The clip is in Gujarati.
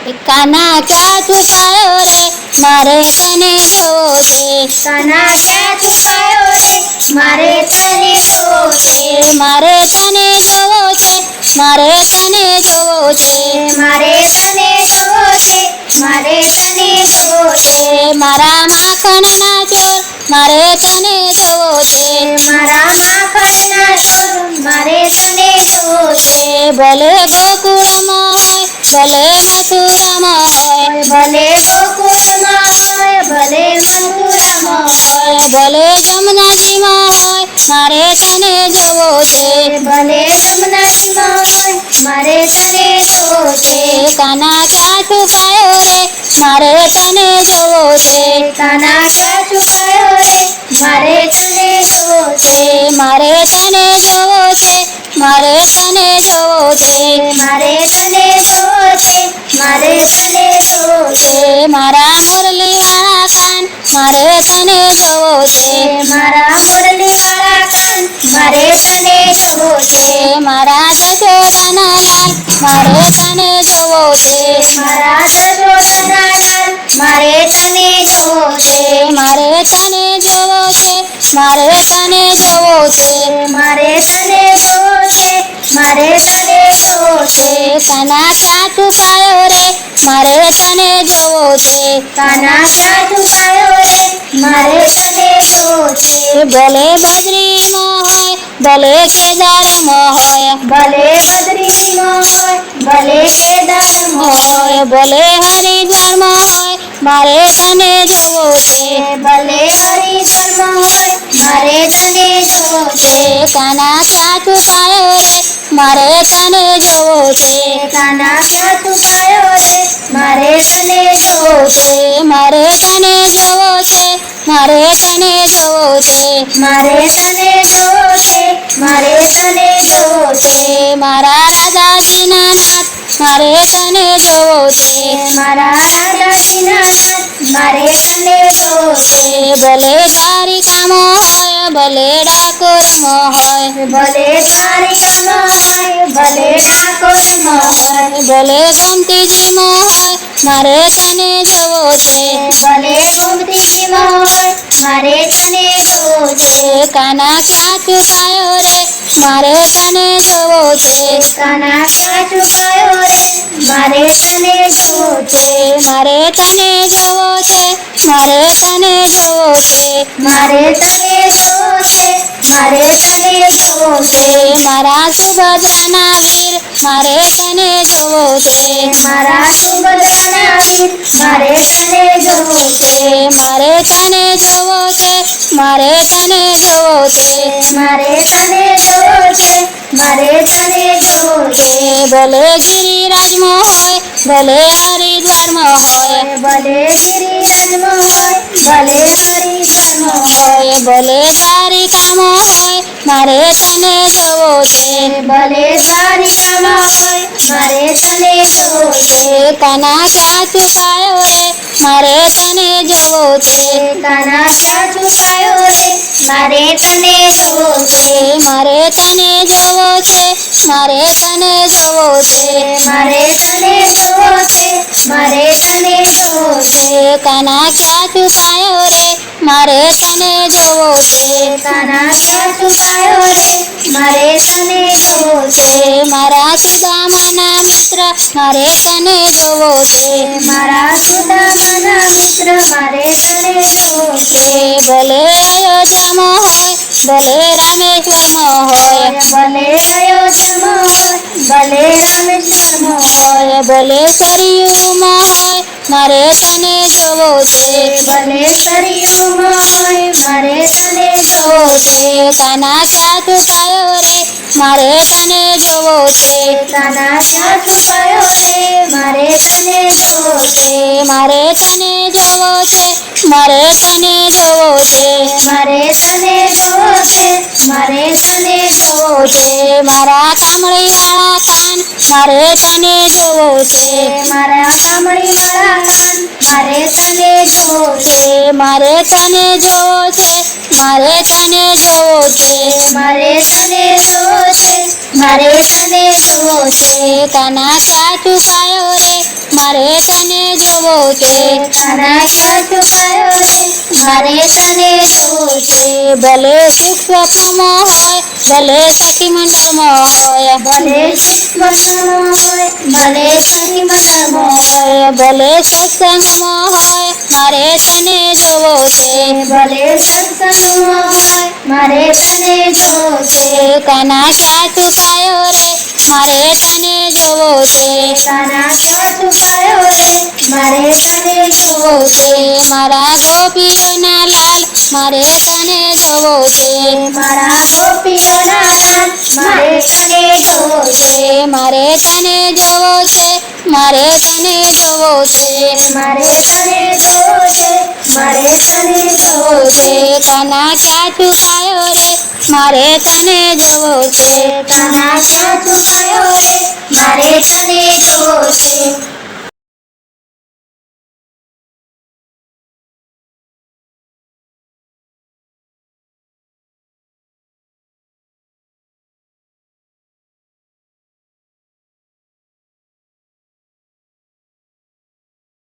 કાના ક્યાં છુપાયો રે મારે તને જોવો છે કાના ક્યાં છુપાયો રે મારે તને જોવો છે મારે તને જોવો છે મારે તને જોવો છે મારે તને જોવો છે મારે તને જોવો છે મારા માખણના ચોર મારે તને જોવો છે મારા માખણના ચોર મારે તને જોવો છે ભલે ગોકુળમાં હોય ભલે મથુરામાં હોય ભલે ગોકુળમાં હોય ભલે મથુરામાં હોય ભલે જમનાજીમાં હોય મારે તને જોવો છે ભલે જમનાજીમાં હોય મારે તને જોવો છે કાના ક્યાં છુપાયો રે મારે તને જોવો છે કાના ક્યાં છુપાયો રે મારે તને જોવો છે મારે તને જોવો છે મારે તને જોવો છે મારે તને જોવો છે મારે તને જોવો છે મારા મુરલીવાળા કાન મારે તને જોવો છે મારા મુરલીવાળા કાન મારે તને જોવો છે મારા જશોદાના લાલ મારે તને જોવો છે મારા જશોદાના લાલ મારે તને જોવો છે મારે તને જોવો છે મારે તને જોવો છે મારે તને જોવો છે મારે તને જોવો છે કાના ક્યાં છુપાયો રે મારે તને જોવો છે કાના ક્યાં છુપાયો રે મારે તને જોવો છે ભલે બદ્રીમાં હોય ભલે કેદારમાં હોય ભલે બદ્રીમાં હોય ભલે કેદારમાં હોય ભલે હરિદ્વારમાં હોય મારે તને જોવો છે ભલે હરિદ્વારમાં હોય મારે તને જોવો છે કાના ક્યાં છુપાયો રે મારે તને જોવો છે કાના ક્યાં છુપાયો રે મારે તને જોવો છે મારે તને જોવો છે મારે તને જોવો છે મારે તને જોવો છે મારે તને જોવો છે મારા રાધાજીના નાથ મારે તને જોવો છે મારા રાધાજીના નાથ મારે તને જોવો છે ભલે દ્વારિકામાં હોય ભલે ડાકોરમાં હોય ભલે દ્વારિકામાં હોય ભલે ડાકોરમાં હોય ભલે ગોમતીજીમાં હોય મારે તને જોવો છે ભલે ગોમતીજીમાં હોય મારે તને જોવો છે કાના ક્યાં છુપાયો રે મારે તને જોવો છે કાના ક્યાં છુપાયો રે મારે તને જોવો છે મારે તને જોવો છે મારે તને જોવો છે મારે તને જોવો છે મારે તને જોવો છે મારા સુભદ્રાના વીર મારે તને જોવો છે મારા સુભદ્રાના વીર મારે તને જોવો છે મારે તને જોવો છે મારે તને જોવો છે મારે તને જોવો છે મારે તને જોવો છે ભલે ગિરિરાજમાં હોય ભલે હરિદ્વારમાં હોય ભલે ગિરિરાજમાં હોય ભલે હરિદ્વારમાં હોય ભલે દ્વારિકામાં હોય મારે તને જોવો છે ભલે દ્વારિકામાં હોય મારે તને જોવો છે કાના ક્યાં છુપાયો રે મારે તને જોવો છે કાના ક્યાં છુપાયો રે મારે તને જોવો છે મારે તને જોવો છે મારે તને જોવો છે મારે તને જોવો છે મારે તને જોવો છે કાના ક્યાં છુપાયો રે મારે તને જોવો છે કાના ક્યાં છુપાયો રે મારે તને જોવો છે મારા સુદામાના મિત્ર મારે તને જોવો છે મારા સુદામાના મિત્ર મારે તને જોવો છે ભલે અયોધ્યામાં હોય ભલે રામેશ્વરમાં હોય ભલે અયોધ્યામાં હોય ભલે રામેશ્વરમાં હોય ભલે સરયુમાં હોય મારે તને જોવો છે ભલે સરયુમાં હોય મારે તને જોવો છે કાના ક્યાં છુપાયો રે મારે તને જોવો છે કાના ક્યાં છુપાયો રે મારે તને જોવો છે મારે તને જોવો છે મારે તને જોવો છે મારે તને જોવો છે મારે તને જોવો છે મારા કામળીવાળા કાન મારે તને જોવો છે મારા કામળીવાળા કાન મારે તને જોવો છે મારે તને જોવો છે મારે તને જોવો છે મારે તને જોવો છે મારે તને જોવો છે. કાના ક્યાં છુપાયો રે મારે તને જોવો છે. કાના ક્યાં છુપાયો રે મારે તને જોવો છે. ભલે સુખ સ્વપ્નમાં હોય ભલે સખી મંડળમાં હોય ભલે સુખમાં હોય ભલે સખી મંડળમાં હોય ભલે સત્સંગમાં હોય મારે તને જોવો છે. ભલે સત્સંગમાં હોય મારે તને જોવો છે. કાના ક્યાં છુપાયો રે મારે તને જોવો છે. કાના ક્યાં છુપાયો રે મારે તને જોવો છે. મારા ગોપીઓના લાલ મારે તને જોવો છે. મારા ગોપીઓના લાલ મારે તને જોવો છે. મારે તને જોવો છે. મારે તને જોવો છે. મારે તને જોવો છે. મારે તને જોવો છે. કાના ક્યાં છુપાયો રે મારે તને જોવો છે. કાના ક્યાં છુપાયો રે મારે તને જોવો છે.